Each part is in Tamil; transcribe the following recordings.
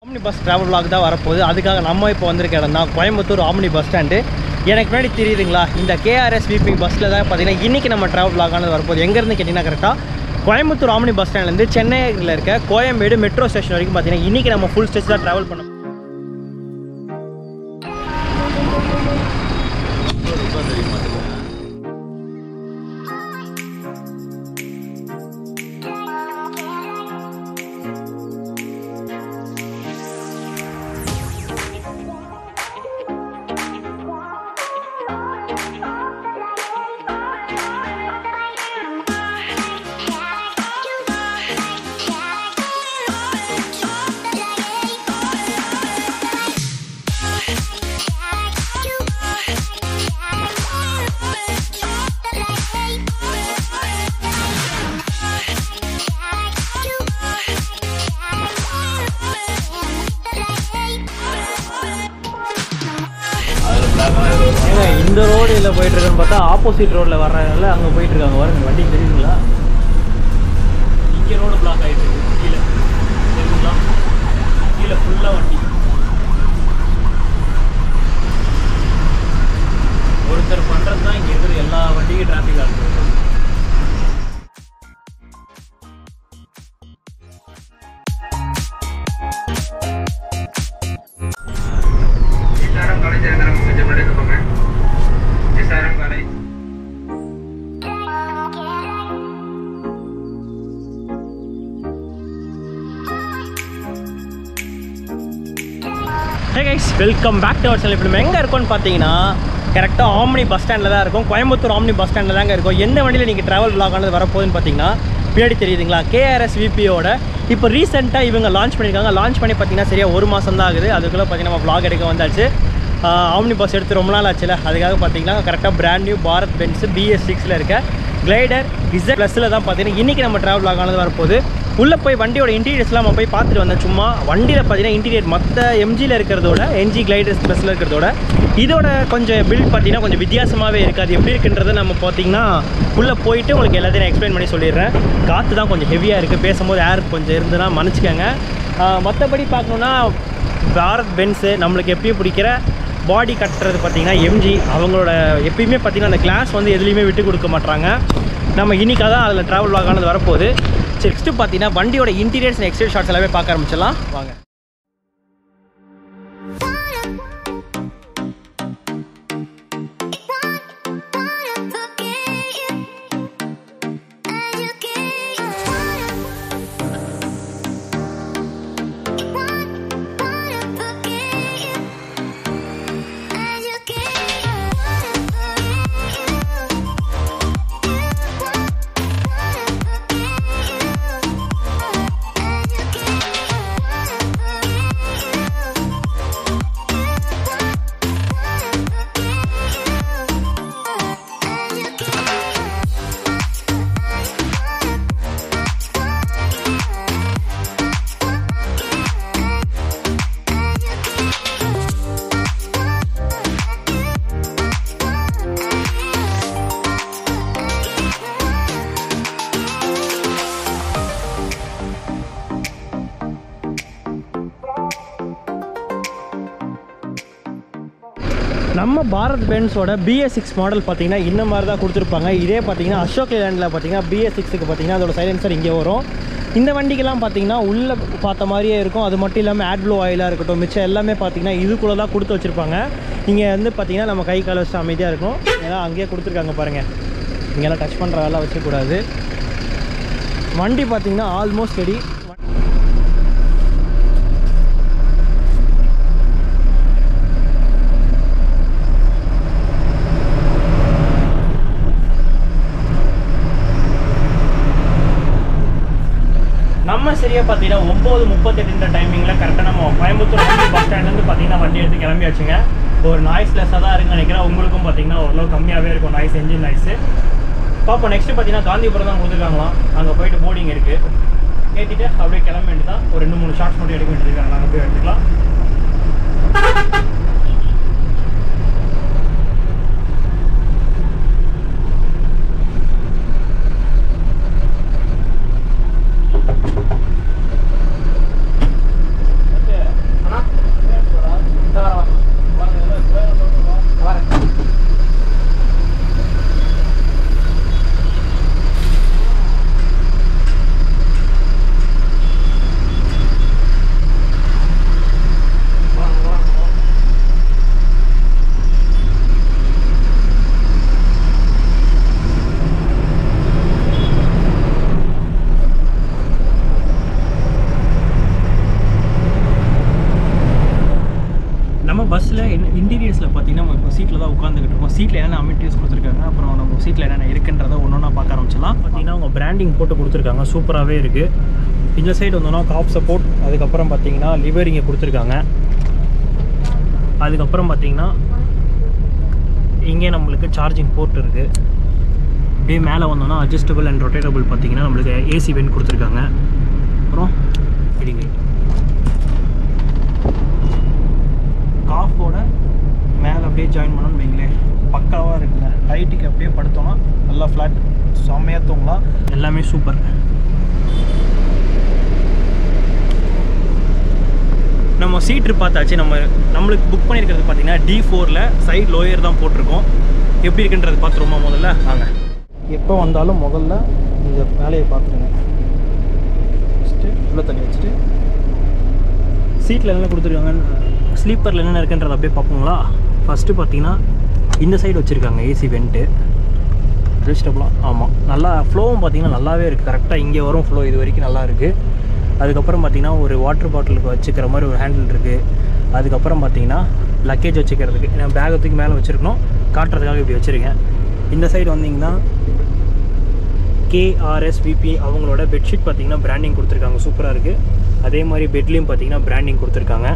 ஆம்னி பஸ் ட்ராவல் vlog தான் வரப்போகுது. அதுக்காக நம்ம இப்போ வந்திருக்க இடம் தான் கோயம்புத்தூர் ஆம்னி பஸ் ஸ்டாண்டு. எனக்கு முன்னாடி தெரியுதுங்களா, இந்த KRSVP பஸ்ஸில் தான் பார்த்தீங்கன்னா இன்றைக்கி நம்ம ட்ராவல் vlog வரப்போகுது. எங்கேருந்து கேட்டிங்கன்னா கரெக்டாக கோயம்புத்தூர் ஆம்னி பஸ் ஸ்டாண்ட்லேருந்து சென்னையில் இருக்க கோயம்பேடு மெட்ரோ ஸ்டேஷன் வரைக்கும் பார்த்தீங்கன்னா இன்றைக்கி நம்ம ஃபுல் ஸ்டேஜ் தான் ட்ராவல் பண்ணோம். இந்த ரோடு இல்லை போயிட்டுருக்குன்னு பார்த்தா ஆப்போசிட் ரோடில் வர்றதுனால அங்கே போயிட்டுருக்காங்க. வர வண்டி தெரியுதுங்களா, இங்கே ரோடு பிளாக் ஆகிட்டு இருக்கு. கீழே தெரியுதுங்களா, கீழே ஃபுல்லாக வண்டி. ஒருத்தர் பண்ணுறது தான் இங்கே இருக்கிற எல்லா வண்டிக்கும் டிராஃபிக் ஆகுது. Hey guys, welcome back to our channel. இப்போ நம்ம எங்கே இருக்கோம்னு பார்த்தீங்கன்னா கரெக்டாக ஆம்னி பஸ் ஸ்டாண்டில் தான் இருக்கும். கோயம்புத்தூர் ஆம்னி பஸ் ஸ்டாண்டில் தாங்க இருக்கும். எந்த வண்டியில் நீங்கள் ட்ராவல் vlog ஆனது வரப்போகுதுன்னு பார்த்தீங்கன்னா பின்னாடி தெரியுதுங்களா, KRSVPயோட இப்போ ரீசெண்டாக இவங்க லான்ச் பண்ணியிருக்காங்க. லான்ச் பண்ணி பார்த்தீங்கன்னா சரியாக 1 மாதம் தான் ஆகுது. அதுக்குள்ளே பார்த்தீங்கன்னா நம்ம vlog எடுக்க வந்தாச்சு. ஆம்னி பஸ் எடுத்து ரொம்ப நாள் ஆச்சுல, அதுக்காக பார்த்தீங்கன்னா கரெக்டாக brand new Bharat Benz BS6 இருக்க கிளைடர் Z+ தான் பார்த்தீங்கன்னா இன்றைக்கி நம்ம ட்ராவல் vlog ஆனது வரப்போகுது. உள்ளே போய் வண்டியோட இன்டீரியர்ஸ்லாம் நம்ம போய் பார்த்துட்டு வந்தேன். சும்மா வண்டியில் பார்த்தீங்கன்னா இன்டீரியர் மற்ற MGயில் இருக்கிறதோட NG கிளைடர் +ல் இருக்கிறதோட இதோட கொஞ்சம் பில்ட் பார்த்தீங்கன்னா கொஞ்சம் வித்தியாசமாகவே இருக்குது. அது எப்படி இருக்குன்றதை நம்ம பார்த்தீங்கன்னா உள்ளே போயிட்டு உங்களுக்கு எல்லாத்தையும் நான் எக்ஸ்பிளைன் பண்ணி சொல்லிடுறேன். காற்று தான் கொஞ்சம் ஹெவியாக இருக்குது, பேசும்போது ஏர் கொஞ்சம் இருந்துன்னா மன்னிச்சிக்கோங்க. மற்றபடி பார்க்கணுன்னா பாரத் பென்ஸு நம்மளுக்கு எப்பயும் பிடிக்கிற பாடி கட்டுறது பார்த்தீங்கன்னா MG அவங்களோட எப்பயுமே பார்த்தீங்கன்னா அந்த கிளாஸ் வந்து எதுலேயுமே விட்டு கொடுக்க மாட்டாங்க. நம்ம இன்றைக்காக தான் அதில் ட்ராவல் vlog ஆனது வரப்போகுது. நெக்ஸ்ட்டு பார்த்தீங்கன்னா வண்டியோட இன்டீரியர்ஸ் அண்ட் எக்ஸ்டீரியர் ஷாட்ஸ் எல்லாமே பார்க்க ஆரம்பிச்சிடலாம் வாங்க. நம்ம பாரத் பென்ஸோட BS6 மாடல் பார்த்தீங்கன்னா இந்த மாதிரி தான் கொடுத்துருப்பாங்க. இதே பார்த்தீங்கன்னா அசோக் லேண்டில் பார்த்தீங்கன்னா BS6க்கு பார்த்தீங்கன்னா அதோட சைலன்சர் இங்கே வரும். இந்த வண்டிக்கெல்லாம் பார்த்தீங்கன்னா உள்ளே பார்த்த மாதிரியே இருக்கும். அது மட்டும் இல்லாமல் ஆட்ப்ளோ ஆயிலாக இருக்கட்டும், மிச்சம் எல்லாமே பார்த்தீங்கன்னா இதுக்குள்ளே தான் கொடுத்து வச்சுருப்பாங்க. இங்கே வந்து பார்த்தீங்கன்னா நம்ம கை கால் வச்சு அமைதியாக இருக்கும். ஏன்னா அங்கேயே கொடுத்துருக்காங்க பாருங்கள், இங்கெல்லாம் டச் பண்ணுற வேலை வச்சக்கூடாது. வண்டி பார்த்தீங்கன்னா ஆல்மோஸ்ட் ரெடி. நம்ம சரியாக பார்த்தீங்கன்னா 9:38 டைமிங்கில் கரெக்டாக நம்ம கோயம்புத்தூர் பஸ் ஸ்டாண்ட்லேருந்து பார்த்தீங்கன்னா வண்டி எடுத்து கிளம்பியாச்சுங்க. ஒரு நாய்ஸ்லெஸ்ஸாக தான் இருக்குன்னு நினைக்கிறேன். உங்களுக்கும் பார்த்தீங்கன்னா ஓரளவு கம்மியாகவே இருக்கும் நாய்ஸ், என்ஜின் நாய்ஸு. பார்ப்போம். நெக்ஸ்ட்டு பார்த்தீங்கன்னா காந்திபுரம் தான் கொடுத்துருக்காங்களாம். அங்கே போயிட்டு போர்டிங் இருக்குது, ஏற்றிட்டு அப்படியே கிளம்ப வேண்டியது தான். ஒரு 2-3 ஷார்ட்ஸ் மட்டும் எடுக்க வேண்டியிருக்காங்க, நாங்கள் போய் எடுத்துக்கலாம். டீட்டெயில்ஸ் கொடுத்துருக்காங்க. அப்புறம் நம்ம சீட்டில் என்னென்ன இருக்குன்றதை ஒன்று ஒன்றா பார்க்க ஆரம்பிச்சிடலாம். பார்த்தீங்கன்னா அவங்க பிராண்டிங் போட்டு கொடுத்துருக்காங்க, சூப்பராகவே இருக்குது. இந்த சைடு வந்தோன்னா காப் சப்போர்ட், அதுக்கப்புறம் பார்த்தீங்கன்னா லிவரிங்கை கொடுத்துருக்காங்க. அதுக்கப்புறம் பார்த்தீங்கன்னா இங்கே நம்மளுக்கு சார்ஜிங் போர்ட் இருக்குது. அப்படியே மேலே வந்தோன்னா அட்ஜஸ்டபிள் அண்ட் ரொட்டேட்டபிள் பார்த்தீங்கன்னா நம்மளுக்கு ஏசி வென்ட் கொடுத்துருக்காங்க. அப்புறம் இடிங்க காஃபோட மேலே அப்படியே ஜாயின் பண்ணணும்னு வைங்களேன், பக்காவாக இருக்குங்க. ஹைட்டுக்கு அப்படியே படுத்தோன்னா நல்லா ஃப்ளாட் செம்மையாக தூங்கலாம். எல்லாமே சூப்பர். நம்ம சீட்ரு பார்த்தாச்சு. நம்மளுக்கு புக் பண்ணியிருக்கிறது பார்த்தீங்கன்னா D4ல் சைட் லோயர் தான் போட்டிருக்கோம். எப்படி இருக்குன்றது பார்த்துருவோமா? முதல்ல வாங்க. எப்போ வந்தாலும் முதல்ல இந்த வேலையை பார்த்துருங்க. ஃபஸ்ட்டு உள்ள தண்ணி வச்சுட்டு சீட்டில் என்னென்ன கொடுத்துருக்காங்க, ஸ்லீப்பரில் என்னென்ன இருக்குன்றதை அப்படியே பார்ப்போங்களா? ஃபஸ்ட்டு பார்த்தீங்கன்னா இந்த சைடு வச்சுருக்காங்க ஏசி வெண்ட்டு அட்ஜஸ்டபுளாக. ஆமாம், நல்லா ஃப்ளோவும் பார்த்தீங்கன்னா நல்லாவே இருக்குது. கரெக்டாக இங்கே வரும் ஃப்ளோ, இது வரைக்கும் நல்லா இருக்குது. அதுக்கப்புறம் பார்த்தீங்கன்னா ஒரு வாட்டர் பாட்டிலுக்கு வச்சுக்கிற மாதிரி ஒரு ஹேண்டில் இருக்குது. அதுக்கப்புறம் பார்த்தீங்கன்னா லக்கேஜ் வச்சுக்கிறதுக்கு நான் பேக்கை தூக்கி மேலே வச்சுருக்கணும், காட்டுறதுக்காக இப்படி வச்சுருக்கேன். இந்த சைடு வந்தீங்கன்னா KRSVP அவங்களோட பெட்ஷீட் பார்த்தீங்கன்னா பிராண்டிங் கொடுத்துருக்காங்க, சூப்பராக இருக்குது. அதே மாதிரி பெட்லேயும் பார்த்தீங்கன்னா பிராண்டிங் கொடுத்துருக்காங்க.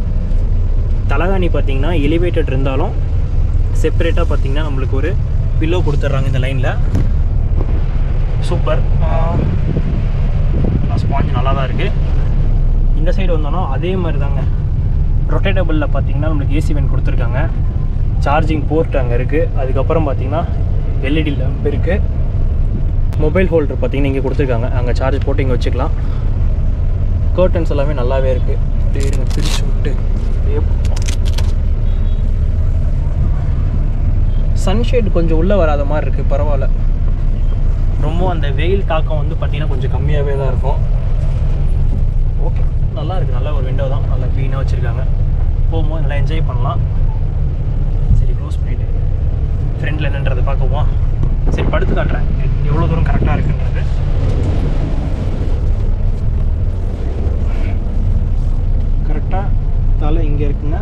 தலகாணி பார்த்தீங்கன்னா எலிவேட்டட் இருந்தாலும் செப்பரேட்டாக பார்த்தீங்கன்னா நம்மளுக்கு ஒரு பில்லோ கொடுத்துட்றாங்க இந்த லைனில். சூப்பர். ஸ்பாஞ்ச் நல்லா தான் இருக்குது. இந்த சைடு வந்தோன்னா அதே மாதிரி தாங்க, ரொட்டேட்டபிளில் பார்த்தீங்கன்னா நம்மளுக்கு ஏசி வென்ட் கொடுத்துருக்காங்க. சார்ஜிங் போர்ட் அங்கே இருக்குது. அதுக்கப்புறம் பார்த்தீங்கன்னா LED லேம்ப் இருக்குது. மொபைல் ஹோல்டர் பார்த்தீங்கன்னா இங்கே கொடுத்துருக்காங்க, அங்கே சார்ஜ் போட்டு இங்கே வச்சுக்கலாம். கர்டன்ஸ் எல்லாமே நல்லாவே இருக்குது. அப்படியே இருங்க பிரிச்சு விட்டு சன்ஷேட் கொஞ்சம் உள்ளே வராத மாதிரி இருக்குது, பரவாயில்ல. ரொம்ப அந்த வெயில் தாக்கம் வந்து பார்த்திங்கன்னா கொஞ்சம் கம்மியாகவே தான் இருக்கும். ஓகே, நல்லா இருக்குது. நல்ல ஒரு விண்டோ தான், நல்லா க்ளீனாக வச்சுருக்காங்க. போகும்போது நல்லா என்ஜாய் பண்ணலாம். சரி, க்ளோஸ் பண்ணிவிட்டு ஃப்ரெண்டில் என்னன்றது பார்க்குவோம். சரி, படுத்து காட்டுறேன் எவ்வளோ தூரம் கரெக்டாக இருக்குன்றது. கரெக்டாக தலை இங்கே இருக்குங்க,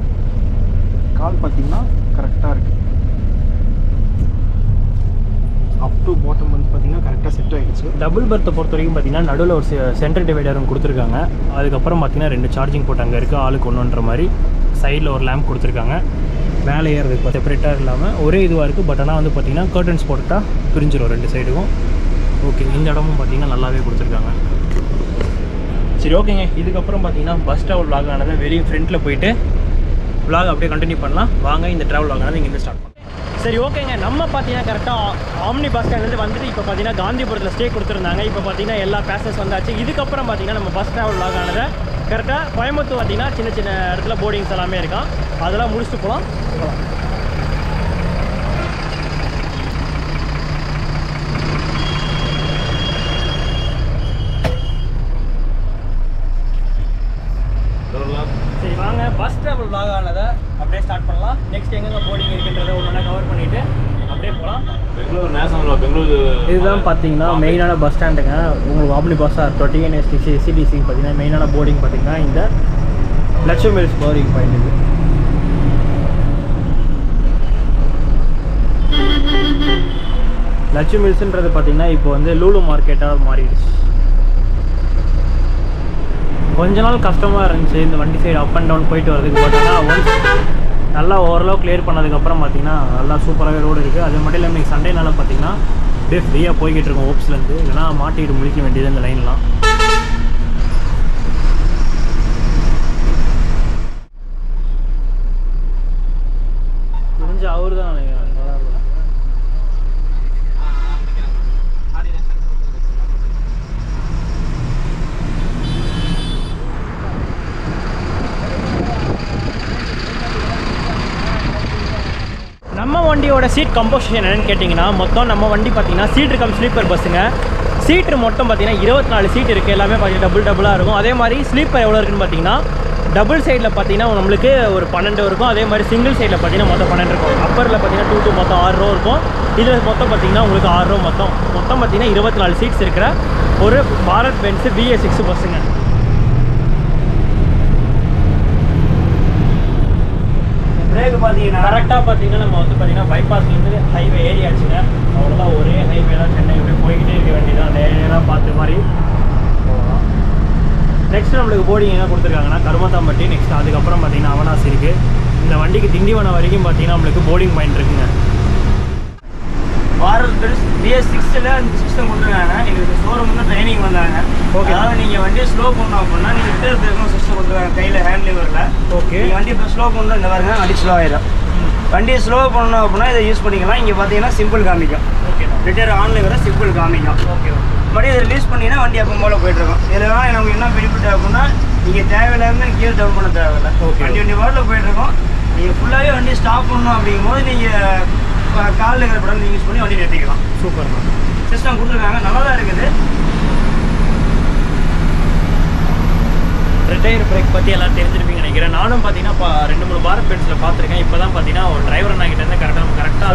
கால் பார்த்தீங்கன்னா கரெக்டாக இருக்குது. அப் டு பாட்டம் வந்து பார்த்தீங்கன்னா கரெக்டாக செட் ஆகிடுச்சு. டபுள் பர்த்தை பொறுத்த வரைக்கும் பார்த்தீங்கன்னா நடுவில் ஒரு சென்டர் டிவைடரும் கொடுத்துருக்காங்க. அதுக்கப்புறம் பார்த்தீங்கன்னா 2 சார்ஜிங் போர்ட் அங்கே இருக்குது, ஆளுக்கு ஒன்றுன்ற மாதிரி. சைடில் ஒரு லேம்ப் கொடுத்துருக்காங்க. மேலே ஏறதுக்கு செப்பரேட்டாக இல்லாமல் ஒரே இதுவாக இருக்குது. பட் ஆனால் வந்து பார்த்திங்கன்னா கர்டன்ஸ் போட்டுட்டால் பிரிஞ்சிடும் 2 சைடுக்கும். ஓகே, இந்த இடமும் பார்த்திங்கன்னா நல்லாவே கொடுத்துருக்காங்க. சரி, ஓகேங்க. இதுக்கப்புறம் பார்த்தீங்கன்னா பஸ் ட்ராவல் விலாக் ஆனதை வெளியே ஃப்ரண்ட்டில் போயிட்டு விலாக் அப்படியே கண்டினியூ பண்ணலாம். வாங்க, இந்த ட்ராவல் விலாக் ஆனது இங்கேருந்து ஸ்டார்ட் பண்ணலாம். சரி, ஓகேங்க. நம்ம பார்த்தீங்கன்னா கரெக்டாக ஆம்னி பஸ் ஸ்டாண்ட்லேருந்து வந்துட்டு இப்போ பார்த்தீங்கன்னா காந்திபுரத்தில் ஸ்டே கொடுத்துருந்தாங்க. இப்போ பார்த்தீங்கன்னா எல்லா பேசஞ்சர்ஸ் வந்தாச்சு. இதுக்கப்புறம் பார்த்தீங்கன்னா நம்ம பஸ் ட்ராவல் விலாக் ஆனதை கரெக்டாக கோயம்புத்தூர் பார்த்தீங்கன்னா சின்ன சின்ன இடத்துல போர்டிங்ஸ் எல்லாமே இருக்கான், அதெல்லாம் முடிச்சுட்டு போகலாம். சரி, வாங்க பஸ் ட்ராவல் விலாக் ஆனதை அப்படியே ஸ்டார்ட் பண்ணலாம். நெக்ஸ்ட் எங்கெங்கே போர்டிங் இருக்குன்றதை ஒன்று கவர் பண்ணிவிட்டு அப்படியே போகலாம். பெங்களூர் இதுதான் பார்த்தீங்கன்னா மெயினான பஸ் ஸ்டாண்டுங்க. உங்களுக்கு ஆம்னி பஸ்ஸாக இருக்கட்டும், TNSTC, SCTC பார்த்தீங்கன்னா மெயினான போர்டிங் பார்த்தீங்கன்னா இந்த லட்சுமி மில்ஸ் போர்டிங் பாயிண்ட் இது. லட்சுமி மில்ஸ்ன்றது பார்த்தீங்கன்னா இப்போ வந்து லூலு மார்க்கெட்டாக மாறிடுச்சு. கொஞ்ச நாள் கஷ்டமாக இருந்துச்சு இந்த வண்டி சைடு அப் அண்ட் டவுன் போயிட்டு வரதுக்கு. பட் ஆனால் நல்லா ஓரளவு கிளியர் பண்ணதுக்கப்புறம் பார்த்தீங்கன்னா நல்லா சூப்பராகவே ரோடு இருக்குது. அது மட்டும் இல்லாமல் இன்றைக்கி சண்டேனால பார்த்தீங்கன்னா அப்படியே ஃப்ரீயாக போய்கிட்டு இருக்கோம் ஓப்ஸ்லேருந்து. இல்லைனா மாட்டிக்கிட்டு முடிக்க வேண்டியது இந்த லைன்லாம். தெரிஞ்சு அவர் தான் நினைக்கிறேன். நம்ம வண்டியோட சீட் கம்போசிஷன் என்னென்னு கேட்டிங்கன்னா, மொத்தம் நம்ம வண்டி பார்த்தீங்கன்னா சீட் கம் ஸ்லீப்பர் பஸ்ஸுங்க. சீட்டு மொத்தம் பார்த்தீங்கன்னா 24 சீட் இருக்குது. எல்லாமே பார்த்தீங்கன்னா டபுளாக இருக்கும். அதே மாதிரி ஸ்லீப்பர் எவ்வளோ இருக்குன்னு பார்த்தீங்கன்னா டபுள் சைடில் பார்த்தீங்கன்னா நம்மளுக்கு ஒரு 12 இருக்கும். அதே மாதிரி சிங்கிள் சைடில் பார்த்தீங்கன்னா மொத்தம் 12 இருக்கும். அப்பரில் பார்த்தீங்கன்னா 2 மொத்தம் 6 ரோ இருக்கும். இதில் மொத்தம் பார்த்தீங்கன்னா உங்களுக்கு 6 ரோ மொத்தம் பார்த்தீங்கன்னா 24 சீட்ஸ் இருக்கிற ஒரு பாரத் பென்ஸ் BA6 பஸ்ஸுங்க. பிரேக் பார்த்தீங்கன்னா கரெக்டாக பார்த்தீங்கன்னா நம்ம வந்து பார்த்தீங்கன்னா பைபாஸ்லேருந்து ஹைவே ஏரியாச்சுங்க. அவ்வளோதான், ஒரே ஹைவே தான். சென்னை அப்படியே போய்கிட்டே இருக்க வேண்டியதான், நேராக பார்த்து மாதிரி. நெக்ஸ்ட் நம்மளுக்கு போர்டிங் என்ன கொடுத்துருக்காங்கன்னா கருமத்தாம்பட்டி. நெக்ஸ்ட் அதுக்கப்புறம் பார்த்தீங்கன்னா அவனாசி இருக்குது. இந்த வண்டிக்கு திண்டிவனம் வரைக்கும் பார்த்தீங்கன்னா நம்மளுக்கு போர்டிங் பாயிண்ட் இருக்குங்க. பாரத் பென்ஸ் BS6ல் இந்த சிஸ்டம் கொடுத்துருக்காங்க. எங்களுக்கு ஷோரூம் தான் ட்ரைனிங் வந்தாங்க. ஓகே. அதாவது நீங்கள் வண்டியை ஸ்லோ பண்ணோம் அப்படின்னா நீங்கள் ரிட்டர் பிரேக்கும் சிஸ்டம் கொடுத்துருக்காங்க கையில் ஹேண்ட் லிவரில். ஓகே. நீங்கள் வண்டி இப்போ ஸ்லோ பண்ணணும், இந்த பாருங்க வண்டி ஸ்லோ ஆயிடும். வண்டியை ஸ்லோ பண்ணணும் அப்படின்னா இதை யூஸ் பண்ணிக்கலாம். இங்கே பார்த்தீங்கன்னா சிம்பிள் காமிக்கும். ஓகே. ரிட்டர் ஆன்லைன் வர சிம்பிள் காமிக்கும். ஓகே. மறுபடியும் இதை ரிலீஸ் பண்ணிங்கன்னா வண்டி அப்போ போல போயிட்டுருக்கும். இதெல்லாம் நமக்கு என்ன பெனிஃபிட் ஆகும்னா நீங்கள் தேவையில்லாம கீழே டவுன் பண்ண தேவையில்லை. ஓகே. வண்டி வாட்டில் போயிட்டுருக்கோம். நீங்கள் ஃபுல்லாகவே வண்டி ஸ்டாப் பண்ணணும் அப்படிங்கும்போது நீங்கள் காலில் இருக்கிற படம் யூஸ் பண்ணி வண்டி நிறுத்திக்கலாம். சூப்பர் சிஸ்டம் கொடுத்துருக்காங்க, நல்லா தான் இருக்குது. ரிட்டையர் பிரேக் பற்றி எல்லாம் தெரிஞ்சிருப்பீங்கன்னு நினைக்கிறேன். நானும் பார்த்தீங்கன்னா இப்போ 2-3 பாரத் பென்ஸில் பார்த்துருக்கேன். இப்போ தான் பார்த்தீங்கன்னா ஒரு டிரைவர் அண்ணாக்கிட்ட இருந்து கரெக்டாக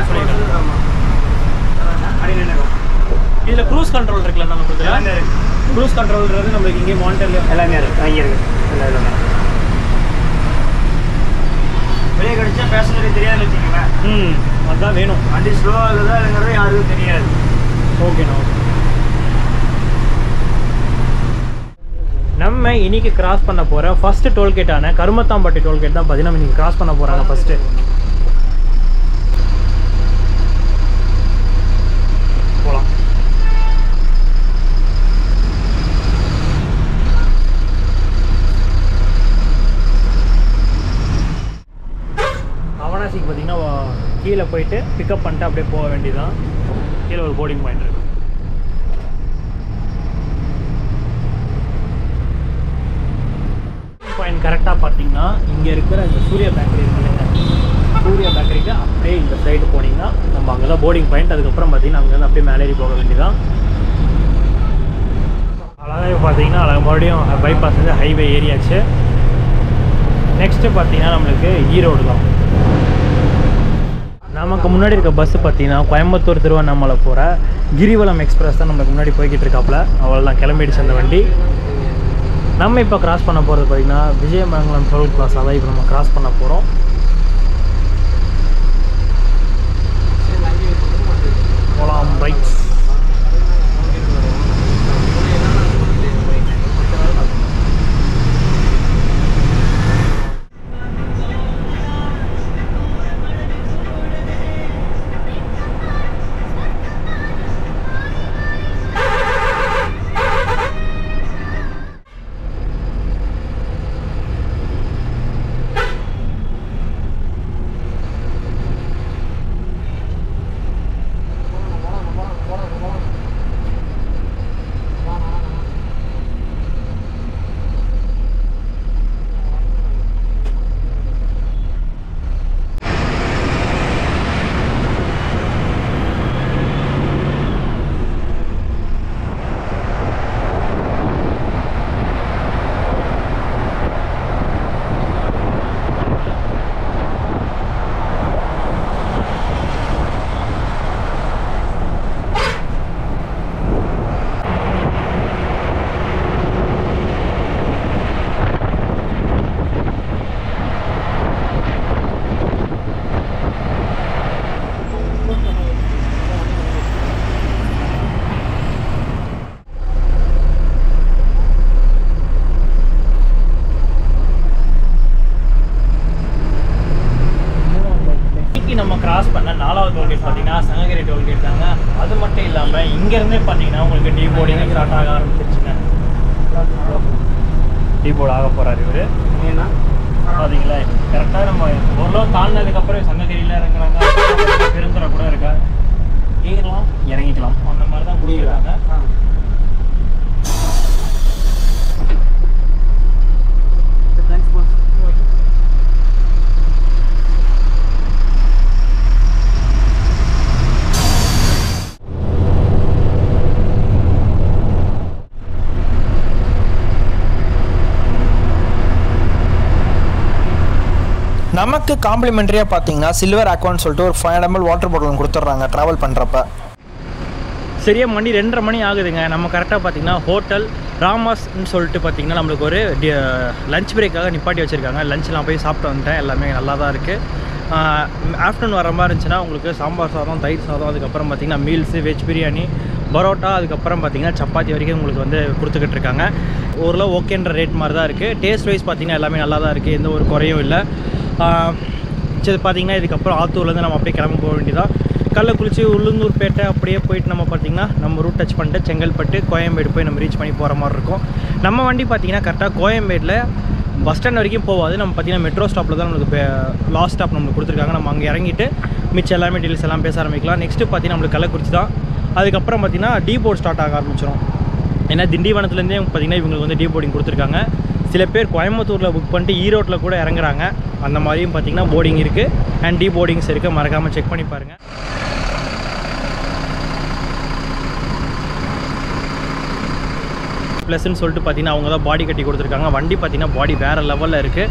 சொல்லியிருக்காங்க. இதில் க்ரூஸ் கண்ட்ரோல் இருக்குல்ல நம்மளுக்கு. க்ரூஸ் கண்ட்ரோல்ன்றது நம்மளுக்கு இங்கே மானிட்டர்ல எல்லாமே இருக்குது. இங்கே இருக்குது எல்லாமே. வெளியே கிடச்சா பேசஞ்சருக்கு தெரியாதுன்னு வச்சுக்கோங்களேன். அதுதான் வேணும். வண்டி ஸ்லோ ஆகுதா இல்லைங்கிறது யாருக்கும் தெரியாது. ஓகேண்ணா. நம்ம இன்னைக்கு கிராஸ் பண்ண போகிற ஃபர்ஸ்ட் டோல்கேட்டான கருமத்தாம்பட்டி டோல்கேட் தான் பார்த்தீங்கன்னா இன்னைக்கு கிராஸ் பண்ண போகிறாங்க. ஃபஸ்ட்டு போகலாம். அவனாசிக்கு பார்த்தீங்கன்னா கீழே போயிட்டு பிக்கப் பண்ணிட்டு அப்படியே போக வேண்டியதான். கீழே ஒரு போர்டிங் பாயிண்ட் இருக்குது. பாயிண்ட் கரெக்டாக பார்த்தீங்கன்னா இங்கே இருக்கிற இந்த சூர்யா பேக்கரி இருக்குல்லைங்க, சூர்யா பேக்கரிக்கு அப்படியே இந்த சைடு போனீங்கன்னா நம்ம அங்கே தான் போர்டிங் பாயிண்ட். அதுக்கப்புறம் பார்த்தீங்கன்னா அங்கேருந்து அப்படியே மேலேறி போக வேண்டியதான். அழகாக பார்த்தீங்கன்னா மறுபடியும் பைபாஸ் வந்து ஹைவே ஏரியாச்சு. நெக்ஸ்ட்டு பார்த்தீங்கன்னா நம்மளுக்கு ஈரோடு தான். நமக்கு முன்னாடி இருக்க பஸ்ஸு பார்த்தீங்கன்னா கோயம்புத்தூர் திருவண்ணாமலை போகிற கிரிவலம் எக்ஸ்பிரஸ் தான் நம்மளுக்கு முன்னாடி போய்கிட்டு இருக்காப்புல. அவ்வளோதான், கிளம்பிடுச்சு அந்த வண்டி. நம்ம இப்போ கிராஸ் பண்ண போகிறது பார்த்திங்கன்னா விஜயமங்கலம் டோல் பிளாஸா தான் இப்போ நம்ம கிராஸ் பண்ண போகிறோம். போலாம் பைக்ஸ். நம்ம கிராஸ் பண்ண 4வது டோல்கேட் பார்த்தீங்கன்னா சங்ககிரி டோல்கேட் தாங்க. அது மட்டும் இல்லாமல் இங்கேருந்தே பார்த்தீங்கன்னா உங்களுக்கு டீ போர்டிங் ஸ்டார்ட் ஆக ஆரம்பிச்சிருச்சுங்க. டீ போர்டு ஆக போகிறாரு இவர். ஏன்னா பார்த்தீங்களா கரெக்டாக நம்ம ஓரளவு தாண்டினதுக்கப்புறம் சங்ககிரியில் இறங்குறாங்க. பெருந்துறை கூட இருக்கா, ஏறலாம் இறங்கிக்கலாம், அந்த மாதிரி தான் கொடுக்குறாங்க. நமக்கு காம்ப்ளிமெண்ட்ரியாக பார்த்தீங்கன்னா சில்வர் அக்கௌண்ட் சொல்லிட்டு ஒரு 500 ml வாட்டர் பாட்டில் கொடுத்துட்றாங்க ட்ராவல் பண்ணுறப்ப. சரியா மணி 2:30 மணி ஆகுதுங்க. நம்ம கரெக்டாக பார்த்தீங்கன்னா ஹோட்டல் ராமாஸ்ன்னு சொல்லிட்டு பார்த்திங்கன்னா நம்மளுக்கு ஒரு லஞ்ச் பிரேக்காக நிப்பாட்டி வச்சுருக்காங்க. லஞ்ச்லாம் போய் சாப்பிட்டு வந்துட்டேன். எல்லாமே நல்லா தான் இருக்குது. ஆஃப்டர்நூன் வர மாதிரி இருந்துச்சுன்னா உங்களுக்கு சாம்பார் சாதம், தயிர் சாதம், அதுக்கப்புறம் பார்த்திங்கன்னா மீல்ஸு, வெஜ் பிரியாணி, பரோட்டா, அதுக்கப்புறம் பார்த்திங்கன்னா சப்பாத்தி வரைக்கும் உங்களுக்கு வந்து கொடுத்துக்கிட்டு இருக்காங்க. ஓரளவு ஓகேன்ற ரேட் மாதிரி தான் இருக்குது. டேஸ்ட் வைஸ் பார்த்திங்கன்னா எல்லாமே நல்லா தான் இருக்குது. எந்த ஒரு குறையும் இல்லை. சரி பார்த்திங்கன்னா இதுக்கப்புறம் ஆத்தூர்லேருந்து நம்ம அப்படியே கிளம்ப போக வேண்டியதான். கள்ளக்குறிச்சி, உளுந்தூர்பேட்டை அப்படியே போயிட்டு நம்ம பார்த்திங்கன்னா நம்ம ரூட் டச் பண்ணிட்டு செங்கல்பட்டு, கோயம்பேடு போய் நம்ம ரீச் பண்ணி போகிற மாதிரி இருக்கும். நம்ம வண்டி பார்த்திங்கன்னா கரெக்டாக கோயம்பேடில் பஸ் ஸ்டாண்ட் வரைக்கும் போகாது. நம்ம பார்த்திங்கன்னா மெட்ரோ ஸ்டாப்பில் தான் நம்மளுக்கு லாஸ்ட் ஸ்டாப் நம்மளுக்கு கொடுத்துருக்காங்க. நம்ம அங்கே இறங்கிட்டு மிச்சம் எல்லாமே டீல்ஸ் எல்லாம் பேச ஆரம்பிக்கலாம். நெக்ஸ்ட்டு பார்த்திங்கன்னா நம்மளுக்கு கள்ளக்குறிச்சி தான். அதுக்கப்புறம் பார்த்திங்கன்னா டீ போர்ட் ஸ்டார்ட் ஆக ஆரம்பிச்சிடும். ஏன்னா திண்டிவனத்துலேருந்தே பார்த்திங்கன்னா இவங்களுக்கு வந்து டீ போர்டிங் கொடுத்துருக்காங்க. சில பேர் கோயம்புத்தூரில் புக் பண்ணிட்டு ஈரோட்டில் கூட இறங்குறாங்க. அந்த மாதிரியும் பார்த்திங்கன்னா போர்டிங் இருக்குது அண்ட் டீ போர்டிங்ஸ் இருக்குது. மறக்காமல் செக் பண்ணி பாருங்கள். ப்ளஸ்ன்னு சொல்லிட்டு பார்த்தீங்கன்னா அவங்க தான் பாடி கட்டி கொடுத்துருக்காங்க. வண்டி பார்த்தீங்கன்னா பாடி வேறு லெவலில் இருக்குது.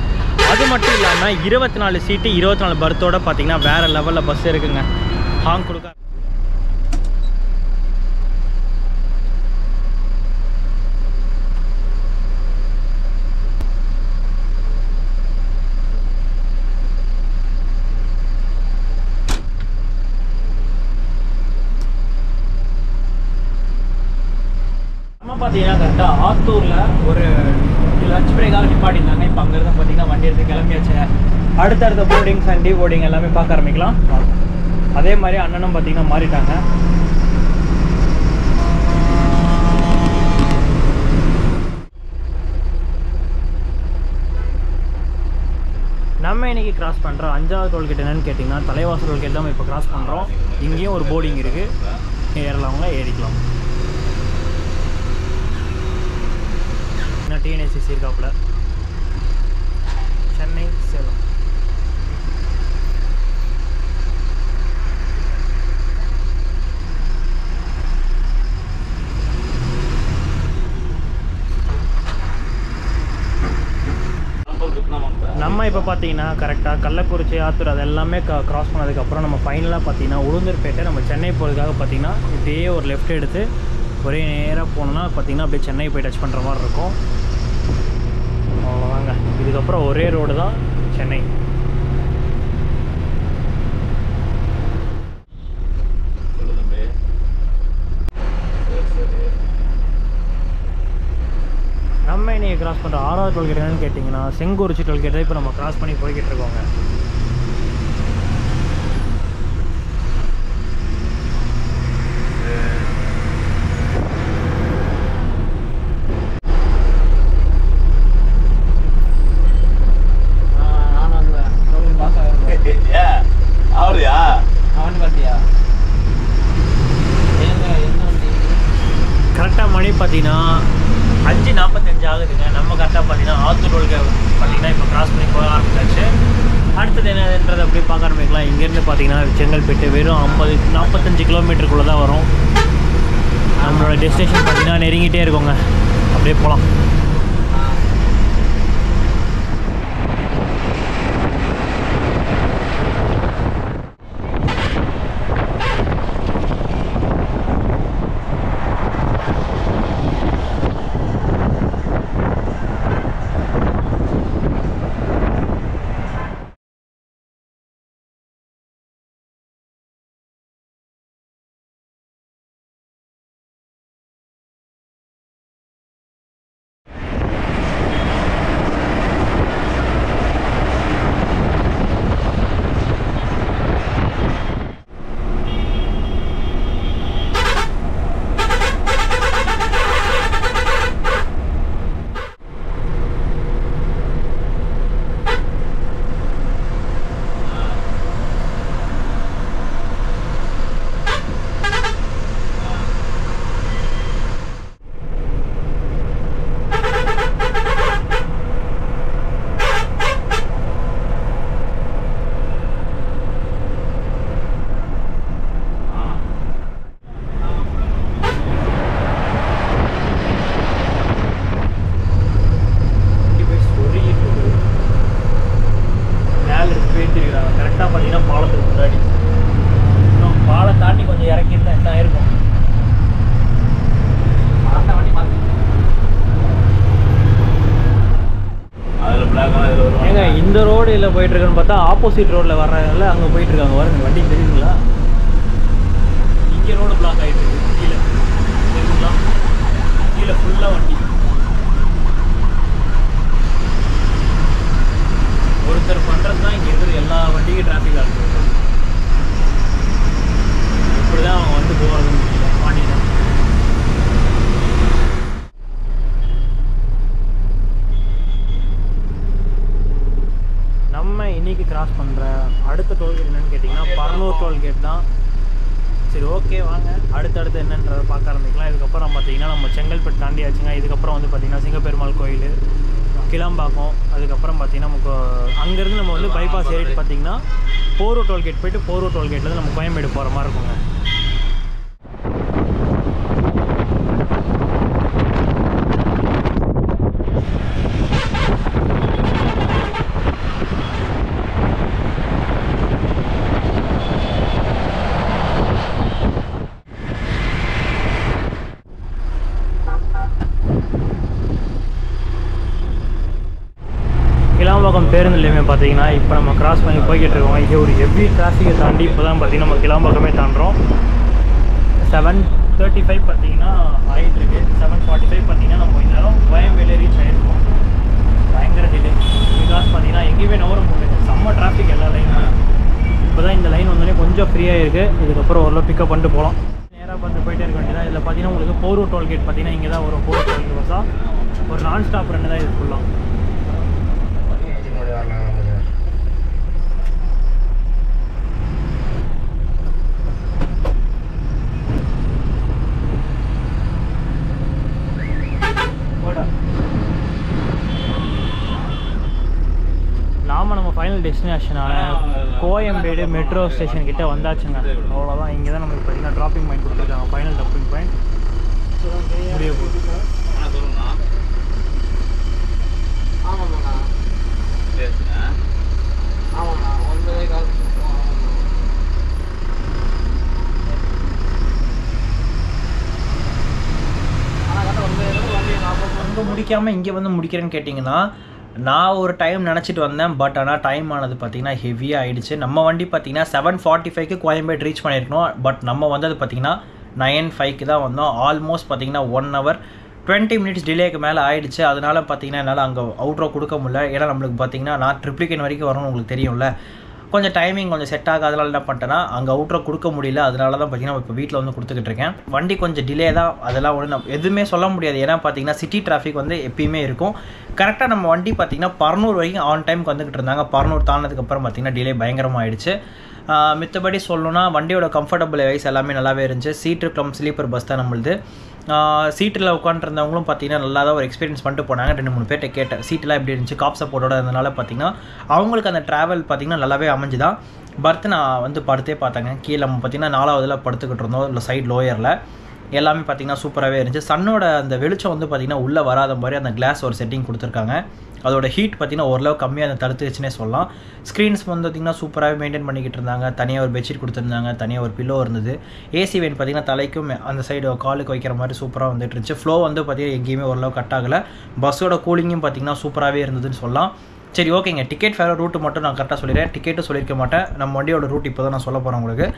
அது மட்டும் இல்லாமல் 24 சீட்டு 24 பர்த்தோடு பார்த்தீங்கன்னா வேறு லெவலில் பஸ் இருக்குங்க. ஹாங் கொடுக்க பார்த்தீங்கன்னா கரெக்டாக ஆத்தூரில் ஒரு லஞ்ச் பிரேக்காக நிப்பாட்டியிருந்தாங்க. இப்போ அங்கேருந்து பார்த்தீங்கன்னா வண்டி எடுத்து கிளம்பியாச்சு. அடுத்தடுத்த போர்டிங்ஸ் அண்ட் டீ போர்டிங் எல்லாமே பார்க்க ஆரம்பிக்கலாம். அதே மாதிரி அண்ணனும் பார்த்தீங்கன்னா மாறிட்டாங்க. நம்ம இன்றைக்கி கிராஸ் பண்ணுறோம் 5வது டோல்கேட் என்னென்னு கேட்டிங்கன்னா தலைவாசல் டோல்கேட் தான் இப்போ கிராஸ் பண்ணுறோம். இங்கேயும் ஒரு போர்டிங் இருக்குது. ஏறலாம்ங்க, ஏறிக்கலாம். டிஎன்எஸ்சிசி இருக்காப்புல. சென்னை, சேலம். நம்ம இப்போ பார்த்தீங்கன்னா கரெக்டாக கள்ளக்குறிச்சி, ஆத்தூர் அது எல்லாமே கிராஸ் பண்ணதுக்கப்புறம் நம்ம ஃபைனலாக பார்த்தீங்கன்னா உளுந்தூர்பேட்டை நம்ம சென்னை போகிறதுக்காக பார்த்தீங்கன்னா இப்படியே ஒரு லெஃப்ட் எடுத்து ஒரே நேராக போனோம்னா பார்த்தீங்கன்னா அப்படியே சென்னை போய் டச் பண்ணுற மாதிரி இருக்கும். அவ்வளோதாங்க. இதுக்கப்புறம் ஒரே ரோடு தான் சென்னை. நம்ம இன்னைக்கு கிராஸ் பண்ணுற 6வது டோல்கேட் என்னன்னு கேட்டிங்கன்னா செங்கோரிச்சி டோல்கேட் தான் இப்போ நம்ம கிராஸ் பண்ணி போய்கிட்டு இருக்கோங்க. கரெக்டாக மணி பார்த்தீங்கன்னா 5:45 ஆகுதுங்க. நம்ம கரெக்டாக பார்த்தீங்கன்னா ஆத்தூர் டோல்கேட் பார்த்தீங்கன்னா இப்போ கிராஸ் பண்ணி போக ஆரம்பிச்சாச்சு. அடுத்தது என்னன்றதை அப்படியே பார்க்க ஆரம்பிக்கலாம். இங்கேருந்து பார்த்தீங்கன்னா செங்கல்பட்டு வெறும் 45 கிலோமீட்டருக்குள்ளே தான் வரும். நம்மளோட டெஸ்டினேஷன் பார்த்தீங்கன்னா நெருங்கிட்டே இருக்கோங்க. அப்படியே போகலாம். ரோட்டில் போயிட்டுருக்குன்னு பார்த்தா ஆப்போசிட் ரோட்டில் வர்றதுனால அங்கே போயிட்டுருக்காங்க. வருங்க வண்டி தெரியுதுங்களா? இங்கே ரோடு பிளாக் ஆகிட்டு இருக்கு. கீழே தெரியுங்களா? கீழே ஃபுல்லாக வண்டி. ஒருத்தர் பண்ணுறது தான் இங்கே இருக்கிற எல்லா வண்டிக்கும் டிராஃபிக் ஆகுது. இப்படி தான் அவங்க வந்து போகிறதுன்னு தெரியல பாண்டியில். நம்ம இன்றைக்கி கிராஸ் பண்ணுற அடுத்த டோல்கேட் என்னென்னு கேட்டிங்கன்னா பரனூர் டோல்கேட் தான். சரி ஓகே வாங்க அடுத்தடுத்து என்னன்றதை பார்க்க ஆரம்பிக்கலாம். இதுக்கப்புறம் பார்த்திங்கன்னா நம்ம செங்கல்பட்டு தாண்டியாச்சுங்க. இதுக்கப்புறம் வந்து பார்த்திங்கன்னா சிங்கப்பெருமாள் கோயில், கிளம்பாக்கம், அதுக்கப்புறம் பார்த்திங்கன்னா நமக்கு அங்கேருந்து நம்ம வந்து பைபாஸ் ஏறிட்டு பார்த்திங்கன்னா போரூர் டோல்கேட் போய்ட்டு போரூர் டோல்கேட்லேருந்து நம்ம கோயம்பேடு போகிற மாதிரி இருக்குங்க. கிளாம்பாக்கம் பேருந்து நிலையமே பார்த்தீங்கன்னா இப்போ நம்ம கிராஸ் பண்ணி போய்கிட்டு இருக்கோம். இது ஒரு ஹெவி டிராஃபிக்கை தாண்டி இப்போ தான் பார்த்திங்கன்னா நம்ம கிளாம்பாக்கமே தாண்டுறோம். 7:35 பார்த்திங்கன்னா ஆகிட்டு இருக்கு. 7:45 பார்த்திங்கன்னா நம்ம இந்த நேரம் கோயம்பேடு ரீச் ஆகிருக்கோம். பயங்கர டிலே. கிராஸ் பார்த்திங்கன்னா எங்கேயுமே நவர முடியல, செம்ம டிராஃபிக் எல்லா லைனும். இப்போ தான் இந்த லைன் வந்தோடனே கொஞ்சம் ஃப்ரீயாக இருக்குது. இதுக்கப்புறம் ஓரளவு பிக்கப் பண்ணிட்டு போகலாம். நேராக பார்த்து போயிட்டே இருக்க வேண்டியதான். இதில் பார்த்திங்கன்னா உங்களுக்கு போரூர் டோல்கேட் பார்த்திங்கன்னா இங்கே தான் வரும். போரூர் டோல்கேட் பஸ்ஸாக ஒரு நான் ஸ்டாப் ரெண்டு தான் இது ஃபுல்லாக. நம்ம ஃபைனல் டெஸ்டினேஷனான கோயம்பேடு மெட்ரோ ஸ்டேஷன் கிட்டே வந்தாச்சுங்க. அவ்வளோதான். இங்கே தான் நமக்கு பார்த்தீங்கன்னா ட்ராப்பிங் பாயிண்ட் கொடுத்துருக்காங்க. ஃபைனல் ட்ராப்பிங் பாயிண்ட் முடிய போகுது. அங்கே முடிக்காமல் இங்கே வந்து முடிக்கிறேன்னு கேட்டிங்கன்னா நான் ஒரு டைம் நினச்சிட்டு வந்தேன். பட் ஆனால் டைம் ஆனது பார்த்திங்கன்னா ஹெவியாக ஆகிடுச்சு. நம்ம வண்டி பார்த்திங்கன்னா 7:45க்கு கோயம்பேடு ரீச் பண்ணியிருக்கணும். பட் நம்ம வந்தது பார்த்திங்கன்னா 9:05க்கு தான் வந்தோம். ஆல்மோஸ்ட் பார்த்திங்கன்னா 1 hour 20 minutes டிலேக்கு மேலே ஆகிடுச்சு. அதனால் பார்த்திங்கன்னா என்னால் அங்கே அவுட்ரோ கொடுக்க முடியல. ஏன்னா நம்மளுக்கு பார்த்திங்கன்னா நான் ட்ரிப்ளிகேன் வரைக்கும் வரணும்னு உங்களுக்கு தெரியும்ல. கொஞ்சம் டைமிங் கொஞ்சம் செட் ஆகாதனால என்ன பண்ணிட்டேன்னா அங்கே அவுட்ரோ கொடுக்க முடியல. அதனால தான் பார்த்திங்கன்னா இப்போ வீட்டில் வந்து கொடுத்துக்கிட்டு இருக்கேன். வண்டி கொஞ்சம் டிலே தான். அதெல்லாம் ஒன்று நம்ம எதுவுமே சொல்ல முடியாது. ஏன்னா பார்த்திங்கன்னா சிட்டி டிராஃபிக் வந்து எப்பயுமே இருக்கும். கரெக்டாக நம்ம வண்டி பார்த்திங்கன்னா பரனூர் வரைக்கும் ஆன் டைமுக்கு வந்துக்கிட்டு இருந்தாங்க. பரனூர் தாண்டினதுக்கப்புறம் பார்த்திங்கன்னா டிலே பயங்கரமாகிடுச்சு. மித்தபடி சொல்லணும்னா வண்டியோட கம்ஃபர்டபுள் வைஸ் எல்லாமே நல்லாவே இருந்துச்சு. சீட்டு கம் ஸ்லீப்பர் பஸ் தான் நம்மளுது. சீட்டில் உட்காந்துருந்தவங்களும் பார்த்திங்கன்னா நல்லா தான் ஒரு எக்ஸ்பீரியன்ஸ் பண்ணிட்டு போனாங்க. 2-3 பேர்ட்ட கேட்டேன் சீட்டெலாம் எப்படி இருந்துச்சு. காப் சப்போர்ட்டோட இருந்தனால பார்த்திங்கன்னா அவங்களுக்கு அந்த ட்ராவல் பார்த்திங்கன்னா நல்லாவே அமைஞ்சுதான். பர்த்து நான் வந்து படுத்தே பார்த்தாங்க. கீழே நம்ம பார்த்திங்கன்னா 4வதுல படுத்துக்கிட்டு இருந்தோம். இல்லை சைட் லோயரில் எல்லாமே பார்த்திங்கன்னா சூப்பராகவே இருந்துச்சு. சன்னோட அந்த வெளிச்சம் வந்து பார்த்திங்கன்னா உள்ளே வராத மாதிரி அந்த கிளாஸ் ஒரு செட்டிங் கொடுத்துருக்காங்க. அதோட ஹீட் பார்த்திங்கன்னா ஓரளவு கம்மியாக அந்த தடுத்துச்சுன்னே சொல்லலாம். ஸ்க்ரீன்ஸ் வந்து பார்த்திங்கன்னா சூப்பராகவே மெயின்டைன் பண்ணிக்கிட்டு இருந்தாங்க. தனியாக ஒரு பெட்ஷீட் கொடுத்துருந்தாங்க, தனியாக ஒரு பில்லோ இருந்தது. ஏசி வெயின் பார்த்திங்கன்னா தலைக்கும் அந்த சைடு காலுக்கு வைக்கிற மாதிரி சூப்பராக வந்துட்டு இருந்துச்சு. ஃப்ளோ வந்து பார்த்திங்கன்னா எங்கேயுமே ஓரளவு கட் ஆகலை. பஸ்ஸோட கூலிங்கும் பார்த்திங்கன்னா சூப்பராகவே இருந்ததுன்னு சொல்லலாம். சரி ஓகேங்க. டிக்கெட் ஃபேர் ரூட்டு மட்டும் நான் கரெக்டாக சொல்லிடுறேன். டிக்கெட்டும் சொல்லியிருக்க மாட்டேன். நம்ம வண்டியோட ரூட் இப்போ தான் நான் சொல்ல போகிறேன் உங்களுக்கு.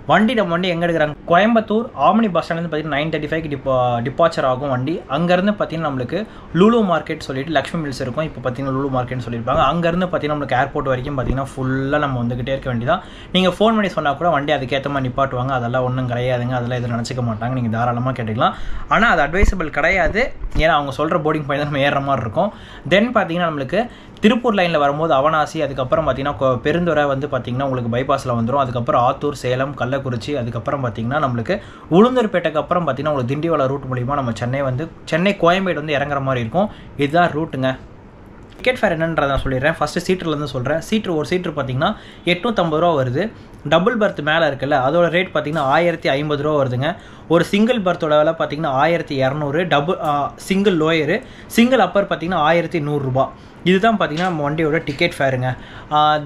நம்ம வண்டி எங்கே எடுக்கிறாங்க? கோயம்புத்தூர் ஆம்னி பஸ் ஸ்டாண்ட்லேருந்து பார்த்தீங்கன்னா 9:35க்கு டிபார்ச்சர் ஆகும் வண்டி. அங்கேருந்து பார்த்தீங்கன்னா நம்மளுக்கு லூலு மார்க்கெட் சொல்லிட்டு லக்ஷ்மி மில்ஸ் இருக்கும். இப்போ பார்த்தீங்கன்னா லூலு மார்க்கெட்னு சொல்லியிருப்பாங்க. அங்கேருந்து பார்த்தீங்கன்னா நம்மளுக்கு ஏர்போர்ட் வரைக்கும் பார்த்தீங்கன்னா ஃபுல்லாக நம்ம வந்துகிட்டே இருக்க வேண்டியதான். நீங்கள் ஃபோன் பண்ணி சொன்னால் கூட வண்டி அதுக்கேற்ற மாதிரி நிப்பாட்டுவாங்க. அதெல்லாம் ஒன்றும் கிடையாதுங்க. அதெல்லாம் எதுவும் நினச்சிக்க மாட்டாங்க. நீங்கள் தாராளமாக கேட்டுக்கலாம். ஆனால் அது அட்வைசபிள் கிடையாது. ஏன்னா அவங்க சொல்கிற போர்டிங் பாயிண்ட் தான் நம்ம ஏறுற மாதிரி இருக்கும். தென் பார்த்தீங்கன்னா நம்மளுக்கு திருப்பூர் லைனில் வரும்போது அவனாசி, அதுக்கப்புறம் பார்த்தீங்கன்னா பெருந்துறை வந்து பார்த்தீங்கன்னா உங்களுக்கு பைபாஸில் வந்துடும். அதுக்கப்புறம் ஆத்தூர், சேலம், கள்ளக்குறிச்சி, அதுக்கப்புறம் பார்த்தீங்கன்னா நம்மளுக்கு உளுந்தூர்பேட்டைக்கு அப்புறம் பார்த்தீங்கன்னா உங்களுக்கு திண்டிவள ரூட் மூலிமா நம்ம சென்னை கோயம்பேடு வந்து இறங்குற மாதிரி இருக்கும். இதுதான் ரூட்டுங்க. டிக்கெட் ஃபேர் என்னன்றதை நான் சொல்லிடுறேன். ஃபஸ்ட்டு சீட்டர்லேருந்து சொல்கிறேன். ஒரு சீட்ரு பார்த்தீங்கன்னா 850 ரூபா வருது. டபுள் பர்த் மேலே இருக்குல்ல அதோட ரேட் பார்த்தீங்கன்னா 1050 ரூபா வருதுங்க. ஒரு சிங்கிள் பர்த்தோட விலை பார்த்தீங்கன்னா 1200. சிங்கிள் லோயரு, சிங்கிள் அப்பர் பார்த்தீங்கன்னா 1100 ரூபா. இதுதான் பார்த்தீங்கன்னா நம்ம வண்டியோட டிக்கெட் ஃபேருங்க.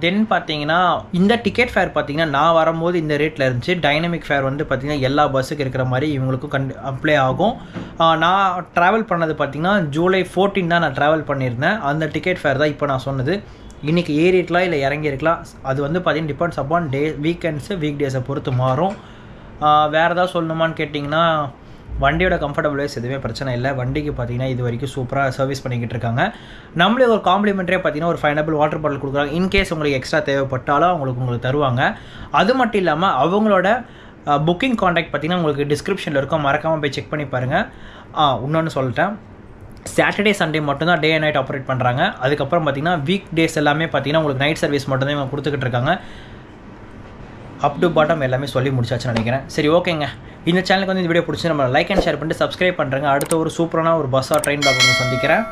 தென் பார்த்தீங்கன்னா இந்த டிக்கெட் ஃபேர் பார்த்தீங்கன்னா நான் வரும்போது இந்த ரேட்டில் இருந்துச்சு. டைனமிக் ஃபேர் வந்து பார்த்தீங்கன்னா எல்லா பஸ்ஸுக்கு இருக்கிற மாதிரி இவங்களுக்கும் அப்ளை ஆகும். நான் ட்ராவல் பண்ணது பார்த்தீங்கன்னா ஜூலை 14 தான் நான் ட்ராவல் பண்ணியிருந்தேன். அந்த டிக்கெட் ஃபேர் தான் இப்போ நான் சொன்னது. இன்றைக்கி ஏறிக்கலாம் இல்லை இறங்கியிருக்கலாம். அது வந்து பார்த்திங்கன்னா டிபெண்ட்ஸ் அப்பான் வீக்கெண்ட்ஸு வீக் டேஸை பொறுத்து மாறும். வேறு ஏதாவது சொல்லணுமான்னு கேட்டிங்கன்னா வண்டியோட கம்ஃபர்டபுள் வைஸ் எதுவுமே பிரச்சனை இல்லை. வண்டிக்கு பார்த்திங்கன்னா இது வரைக்கும் சூப்பராக சர்வீஸ் பண்ணிக்கிட்டு இருக்காங்க. நம்மளே ஒரு காம்ப்ளிமெண்ட்ரியாக பார்த்திங்கன்னா ஒரு 500 வாட்டர் பாட்டில் கொடுக்குறாங்க. இன்கேஸ் உங்களுக்கு எக்ஸ்ட்ரா தேவைப்பட்டாலும் உங்களுக்கு தருவாங்க. அது மட்டும் இல்லாமல் அவங்களோட புக்கிங் கான்டாக்ட் பார்த்திங்கன்னா உங்களுக்கு டிஸ்கிரிப்ஷனில் இருக்கும், மறக்காமல் போய் செக் பண்ணி பாருங்கள். இன்னொன்று சொல்லிட்டேன், சாட்டர்டே சண்டே மட்டும்தான் டே அண்ட் நைட் ஆப்ரேட் பண்ணுறாங்க. அதுக்கப்புறம் பார்த்திங்கன்னா வீக் டேஸ் எல்லாமே பார்த்திங்கன்னா உங்களுக்கு நைட் சர்வீஸ் மட்டும்தான் இவங்க கொடுத்துக்கிட்டு இருக்காங்க. அப் டு பாட்டம் எல்லாமே சொல்லி முடிச்சாச்சுன்னு நினைக்கிறேன். சரி, ஓகேங்க. இந்த சேனலுக்கு வந்து இந்த வீடியோ பிடிச்சி நம்ம லைக் அண்ட் ஷேர் பண்ணிட்டு சப்ஸ்கிரைப் பண்ணுறேங்க. அடுத்த ஒரு சூப்பரான ஒரு பஸ்ஸாக ட்ரெயின் ப்ளாக் சந்திக்கிறேன்.